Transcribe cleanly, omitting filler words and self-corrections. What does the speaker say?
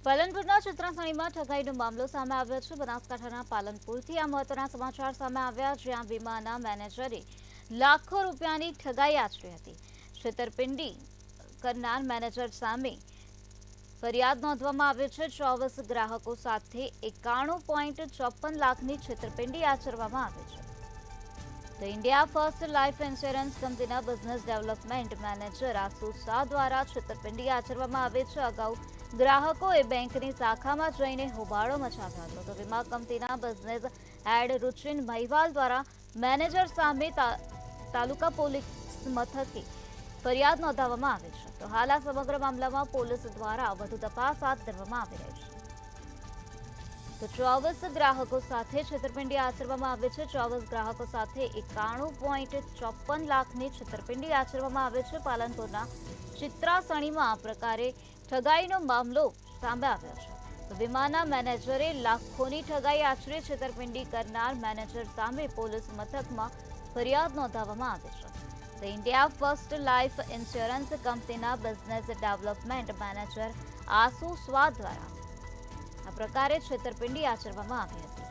પાલનપુરના ચિત્રાસણીમાં ઠગાઈનો મામલો સામે આવ્યો છે। બનાસકાંઠાના પાલનપુરથી આ મહત્વના સમાચાર સામે આવ્યા, જ્યાં વીમાના મેનેજરે લાખો રૂપિયાની ઠગાઈ આચરી હતી। છેતરપિંડી કરનાર મેનેજર સામે ફરિયાદ નોંધવામાં આવી છે। 24 ગ્રાહકો સાથે 91.54 લાખની છેતરપિંડી આચરવામાં આવી છે। The India first life insurance કંપનીના બિઝનેસ ડેવલપમેન્ટ મેનેજર આસુ શાહ દ્વારા છેતરપિંડી આચરવામાં આવી છે। અગાઉ ગ્રાહકોએ બેંકની શાખામાં જઈને હોબાળો મચાવ્યો હતો, તો વીમા કંપનીના બિઝનેસ હેડ રુચિન મહિવાલ દ્વારા મેનેજર સામે તાલુકા પોલીસ મથકે ફરિયાદ નોંધાવવામાં આવી છે। તો હાલ આ સમગ્ર મામલામાં પોલીસ દ્વારા વધુ તપાસ હાથ ધરવામાં આવી રહી છે। તો 24 ગ્રાહકો સાથે છેતરપિંડી આચરવામાં આવી છે। 24 ગ્રાહકો સાથે 91.54 લાખની છેતરપિંડી આચરવામાં આવે છે। પાલનપુરના ચિત્રાસણીમાં આ પ્રકારે ઠગાઈનો મામલો સામે આવ્યો છે। તો વીમાના મેનેજરે લાખોની ઠગાઈ આચરી છેતરપિંડી કરનાર મેનેજર સામે પોલીસ મથકમાં ફરિયાદ નોંધાવવામાં આવી છે। The India first life insurance કંપનીના બિઝનેસ ડેવલપમેન્ટ મેનેજર આસુ શાહ દ્વારા આ પ્રકારે છેતરપિંડી આચરવામાં આવી હતી।